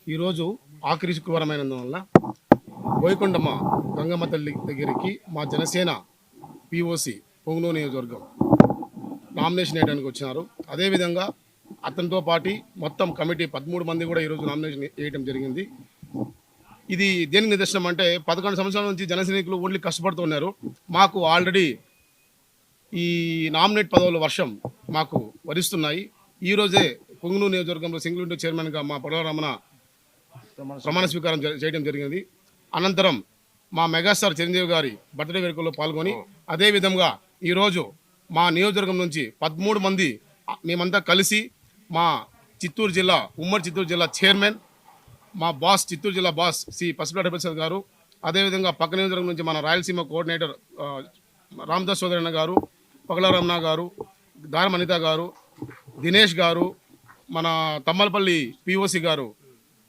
ఈరోజు ఆఖరి శుక్రవారమైనందువల్ల బోయకొండమ్మ గంగమ్మ తల్లి దగ్గరికి మా జనసేన పిఓసి పొంగనూరు నియోజకవర్గం నామినేషన్ వేయడానికి వచ్చినారు. అదేవిధంగా అతనితో పాటు మొత్తం కమిటీ 13 మంది కూడా ఈరోజు నామినేషన్ వేయడం జరిగింది. ఇది దేనికి నిదర్శనం అంటే 11 సంవత్సరాల నుంచి జనసైనికులు ఓన్లీ కష్టపడుతున్నారు. మాకు ఆల్రెడీ ఈ నామినేట్ పదవుల వర్షం మాకు వరిస్తున్నాయి. ఈరోజే పొంగనూరు నియోజకవర్గంలో సింగిల్ విండో చైర్మన్గా మా పొడవ రమణ ప్రమాణ స్వీకారం చేయడం జరిగింది. అనంతరం మా మెగాస్టార్ చిరంజీవి గారి బర్త్డే వేడుకల్లో పాల్గొని అదేవిధంగా ఈరోజు మా నియోజకవర్గం నుంచి 13 మంది మేమంతా కలిసి మా చిత్తూరు జిల్లా ఉమ్మడి చిత్తూరు జిల్లా చైర్మన్ మా బాస్ చిత్తూరు జిల్లా బాస్ శ్రీ పసుపుల హరిప్రసాద్ గారు, అదేవిధంగా పక్క నియోజకవర్గం నుంచి మన రాయలసీమ కోఆర్డినేటర్ రామదాస్ సోదరన్న గారు, పగల రమణ గారు, దారం అనిత గారు, దినేష్ గారు, మన తమ్మలపల్లి పిఓసి గారు,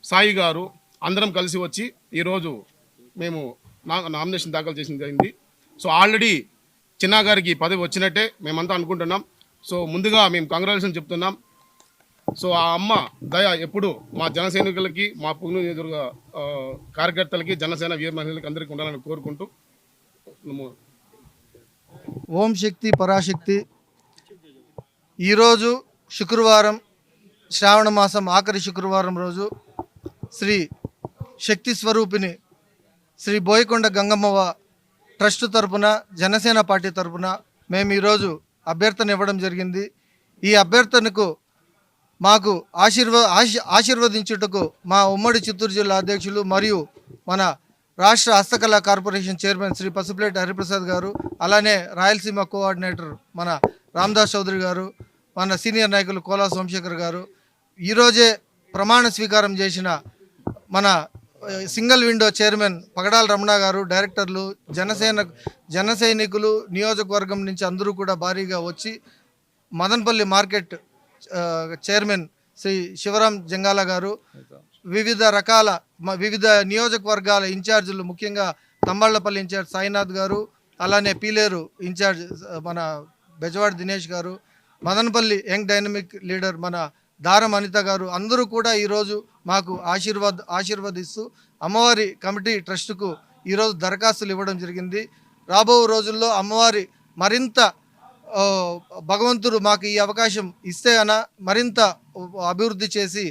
సాయి గారు అందరం కలిసి వచ్చి ఈరోజు మేము నామినేషన్ దాఖలు చేసింది జరిగింది. సో ఆల్రెడీ చిన్నా గారికి పదవి వచ్చినట్టే మేమంతా అనుకుంటున్నాం. సో ముందుగా మేము కంగ్రాచులేషన్ చెప్తున్నాం. సో ఆ అమ్మ దయ ఎప్పుడు మా జన సైనికులకి, మా పొంగనూరు నియోజకవర్గ కార్యకర్తలకి, జనసేన వీర మహిళలకి అందరికీ ఉండాలని కోరుకుంటూ ఓం శక్తి పరాశక్తి. ఈరోజు శుక్రవారం, శ్రావణ మాసం ఆఖరి శుక్రవారం రోజు శ్రీ శక్తి స్వరూపిణి శ్రీ బోయకొండ గంగమ్మవ ట్రస్ట్ తరపున, జనసేన పార్టీ తరపున మేము ఈరోజు అభ్యర్థన ఇవ్వడం జరిగింది. ఈ అభ్యర్థనకు మాకు ఆశీర్వదించుటకు మా ఉమ్మడి చిత్తూరు జిల్లా అధ్యక్షులు మరియు మన రాష్ట్ర హస్తకళా కార్పొరేషన్ చైర్మన్ శ్రీ పసుపులేటి హరిప్రసాద్ గారు, అలానే రాయలసీమ కోఆర్డినేటర్ మన రామదాస్ చౌదరి గారు, మన సీనియర్ నాయకులు కోలా సోమశేఖర్ గారు, ఈరోజే ప్రమాణ స్వీకారం చేసిన మన సింగిల్ విండో చైర్మన్ పగడాల రమణ గారు, డైరెక్టర్లు, జన సైనికులు నియోజకవర్గం నుంచి అందరూ కూడా భారీగా వచ్చి, మదనపల్లి మార్కెట్ చైర్మన్ శ్రీ శివరాం జంగాల గారు, వివిధ నియోజకవర్గాల ఇన్ఛార్జీలు, ముఖ్యంగా తంబాళ్లపల్లి ఇన్ఛార్జ్ సాయినాథ్ గారు, అలానే పీలేరు ఇన్ఛార్జ్ మన బెజవాడ దినేష్ గారు, మదనపల్లి యంగ్ డైనమిక్ లీడర్ మన దారం అనిత గారు అందరూ కూడా ఈరోజు మాకు ఆశీర్వదిస్తూ అమ్మవారి కమిటీ ట్రస్టుకు ఈరోజు దరఖాస్తులు ఇవ్వడం జరిగింది. రాబో రోజుల్లో అమ్మవారి మరింత భగవంతుడు మాకు ఈ అవకాశం ఇస్తే మరింత అభివృద్ధి చేసి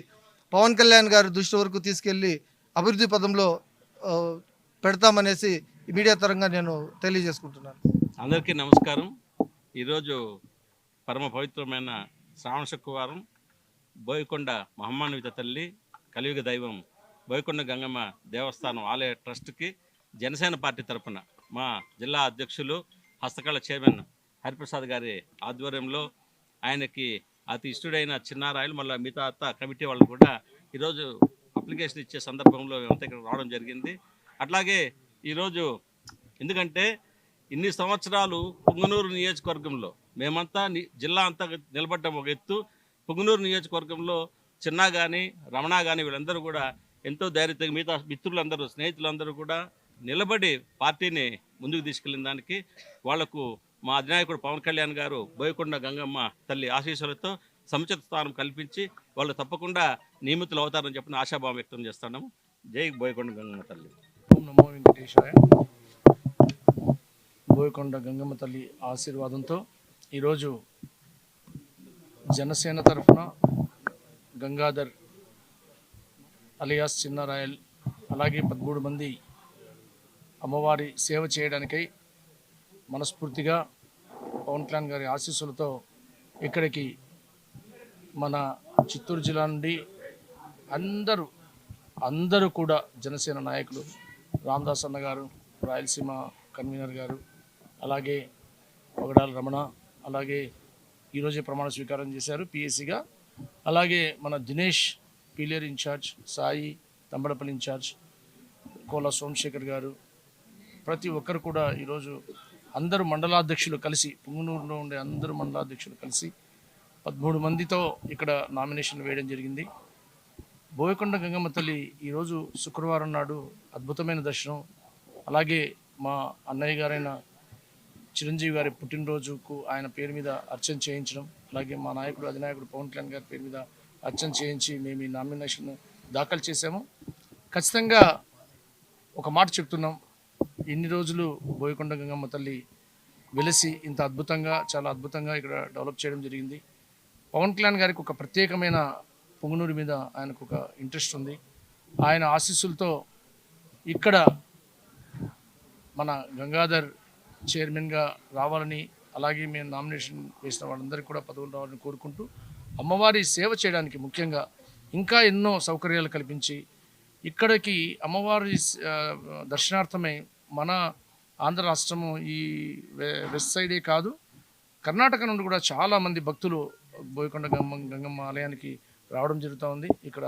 పవన్ కళ్యాణ్ గారి దృష్టి వరకు తీసుకెళ్ళి అభివృద్ధి పదంలో పెడతామనేసి మీడియా తరంగా నేను తెలియజేసుకుంటున్నాను. అందరికీ నమస్కారం. ఈరోజు పరమ పవిత్రమైన శ్రావణ శుక్రవారం, బోయకొండ మహమ్మాన్విత తల్లి కలియుగ దైవం బోయకొండ గంగమ్మ దేవస్థానం ఆలయ ట్రస్ట్కి జనసేన పార్టీ తరఫున మా జిల్లా అధ్యక్షులు హస్తకళ చైర్మన్ హరిప్రసాద్ గారి ఆధ్వర్యంలో ఆయనకి అతి ఇష్టడైన చిన్నారాయలు మళ్ళీ మిగతా కమిటీ వాళ్ళు కూడా ఈరోజు అప్లికేషన్ ఇచ్చే సందర్భంలో మేమంతా ఇక్కడ రావడం జరిగింది. అట్లాగే ఈరోజు ఎందుకంటే ఇన్ని సంవత్సరాలు పొంగనూరు నియోజకవర్గంలో మేమంతా జిల్లా అంతా నిలబడ్డం ఒక ఎత్తు, పొంగనూరు నియోజకవర్గంలో చిన్నా కానీ రమణ కానీ వీళ్ళందరూ కూడా ఎంతో ధైర్యంగా మిగతా మిత్రులందరూ స్నేహితులందరూ కూడా నిలబడి పార్టీని ముందుకు తీసుకెళ్ళిన దానికి వాళ్లకు మా అధినాయకుడు పవన్ కళ్యాణ్ గారు బోయకొండ గంగమ్మ తల్లి ఆశీస్సులతో సముచిత స్థానం కల్పించి వాళ్ళు తప్పకుండా నియమితులు అవుతారని చెప్పిన ఆశాభావం వ్యక్తం చేస్తున్నాము. జై బోయకొండ గంగమ్మ తల్లి. ఓం నమో వెంకటేశాయ. బోయకొండ గంగమ్మ తల్లి ఆశీర్వాదంతో ఈరోజు జనసేన తరఫున గంగాధర్ అలియాస్ చిన్నారాయల్ అలాగే 13 మంది అమ్మవారి సేవ చేయడానికై మనస్ఫూర్తిగా పవన్ కళ్యాణ్ గారి ఆశీస్సులతో ఇక్కడికి మన చిత్తూరు జిల్లా నుండి అందరూ కూడా జనసేన నాయకులు, రామదాస్ అన్న గారు, రాయలసీమ కన్వీనర్ గారు, అలాగే పగడాల రమణ, అలాగే ఈరోజే ప్రమాణ స్వీకారం చేశారు పిఎస్సిగా, అలాగే మన దినేష్ పీలేరు ఇన్ఛార్జ్, సాయి తంబడపల్లి ఇన్ఛార్జ్, కోలా సోమశేఖర్ గారు, ప్రతి ఒక్కరు కూడా ఈరోజు అందరూ మండలాధ్యక్షులు కలిసి, పొంగనూరులో ఉండే అందరూ మండలాధ్యక్షులు కలిసి 13 మందితో ఇక్కడ నామినేషన్ వేయడం జరిగింది. బోయకొండ గంగమ్మ తల్లి ఈరోజు శుక్రవారం నాడు అద్భుతమైన దర్శనం, అలాగే మా అన్నయ్య గారైన చిరంజీవి గారి పుట్టినరోజుకు ఆయన పేరు మీద అర్చన చేయించడం, అలాగే మా నాయకుడు అధినాయకుడు పవన్ కళ్యాణ్ గారి పేరు మీద అర్చన చేయించి మేము ఈ నామినేషన్ దాఖలు చేశాము. ఖచ్చితంగా ఒక మాట చెప్తున్నాం, ఇన్ని రోజులు బోయకొండ గంగమ్మ తల్లి వెలిసి ఇంత అద్భుతంగా, చాలా అద్భుతంగా ఇక్కడ డెవలప్ చేయడం జరిగింది. పవన్ కళ్యాణ్ గారికి ఒక ప్రత్యేకమైన పొంగునూరు మీద ఆయనకు ఒక ఇంట్రెస్ట్ ఉంది. ఆయన ఆశీస్సులతో ఇక్కడ మన గంగాధర్ చైర్మన్గా రావాలని, అలాగే మేము నామినేషన్ వేసిన వాళ్ళందరికీ కూడా పదవులు రావాలని కోరుకుంటూ, అమ్మవారి సేవ చేయడానికి ముఖ్యంగా ఇంకా ఎన్నో సౌకర్యాలు కల్పించి ఇక్కడికి అమ్మవారి దర్శనార్థమై మన ఆంధ్ర రాష్ట్రము ఈ వెస్ట్ సైడే కాదు, కర్ణాటక నుండి కూడా చాలామంది భక్తులు బోయకొండ గంగమ్మ ఆలయానికి రావడం జరుగుతూ ఉంది. ఇక్కడ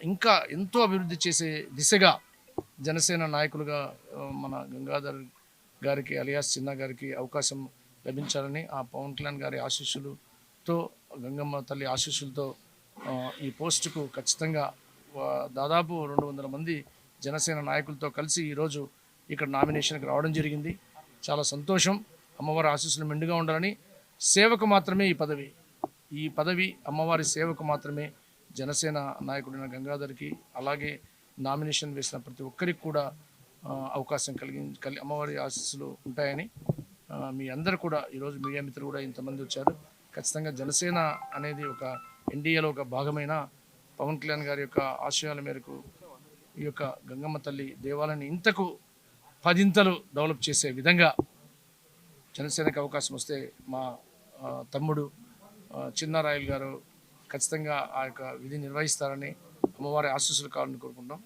ఇంకా ఎంతో అభివృద్ధి చేసే దిశగా జనసేన నాయకులుగా మన గంగాధర్ గారికి అలియాస్ చిన్న గారికి అవకాశం లభించాలని, ఆ పవన్ కళ్యాణ్ గారి ఆశీస్సులతో, గంగమ్మ తల్లి ఆశీస్సులతో ఈ పోస్టుకు ఖచ్చితంగా దాదాపు 200 మంది జనసేన నాయకులతో కలిసి ఈరోజు ఇక్కడ నామినేషన్కి రావడం జరిగింది. చాలా సంతోషం. అమ్మవారి ఆశీస్సులు మెండుగా ఉండాలని, సేవకు మాత్రమే ఈ పదవి అమ్మవారి సేవకు మాత్రమే జనసేన నాయకుడైన గంగాధర్కి, అలాగే నామినేషన్ వేసిన ప్రతి ఒక్కరికి కూడా అవకాశం అమ్మవారి ఆశీస్సులు ఉంటాయని మీ అందరూ కూడా ఈరోజు మీడియా మిత్రులు కూడా ఇంతమంది వచ్చారు. ఖచ్చితంగా జనసేన అనేది ఒక ఎన్డీఏలో ఒక భాగమైన పవన్ కళ్యాణ్ గారి యొక్క ఆశయాల మేరకు ఈ యొక్క గంగమ్మ తల్లి దేవాలయాన్ని ఇంతకు 10 డెవలప్ చేసే విధంగా జనసేనకి అవకాశం వస్తే మా తమ్ముడు చిన్నారాయలు గారు ఖచ్చితంగా ఆ యొక్క విధి నిర్వహిస్తారని, అమ్మవారి ఆశీస్సులు కావాలని కోరుకుంటాం.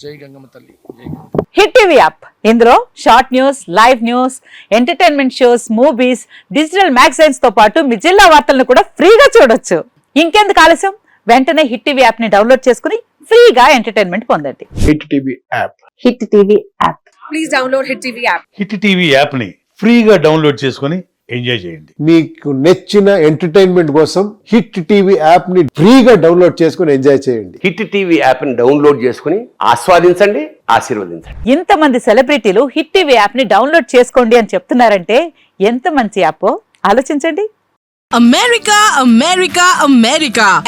జై గంగమ్మ తల్లి, జై గంగమ్మ. హిట్ టీవీ యాప్, ఇందులో short news, live news, entertainment shows, movies, digital magazines తో పాటు మీ జిల్లా వార్తలను కూడా ఫ్రీగా చూడొచ్చు. ఇంకెందుకు ఆలస్యం, వెంటనే హిట్ టీవీ యాప్ ని డౌన్లోడ్ చేసుకుని ఫ్రీగా ఎంటర్టైన్మెంట్ పొందండి. Hit TV app. Hit TV app. Please download hit TV app. Hit TV యాప్ని ఫ్రీగా డౌన్లోడ్ చేసుకొని ఎంజాయ్ చేయండి. మీకు నచ్చిన ఎంటర్టైన్మెంట్ కోసం హిట్ టీవీ యాప్ ని ఫ్రీగా డౌన్లోడ్ చేసుకొని ఎంజాయ్ చేయండి. హిట్ టీవీ యాప్ ని డౌన్లోడ్ చేసుకుని ఆస్వాదించండి, ఆశీర్వదించండి. ఇంతమంది సెలబ్రిటీలు హిట్ టీవీ యాప్ ని డౌన్లోడ్ చేసుకోండి అని చెప్తున్నారంటే ఎంత మంచి యాప్ ఆలోచించండి. అమెరికా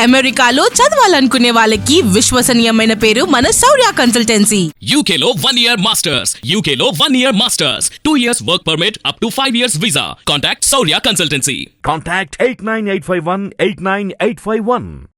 అమెరికాలో చదవాలనుకునే వాళ్ళకి విశ్వసనీయమైన పేరు మన శౌర్య కన్సల్టెన్సీ. UK లో 1 year masters, UK లో 1 year masters, 2 years work permit up to 5 years visa. Contact Saurya Consultancy. Contact 89851 89851.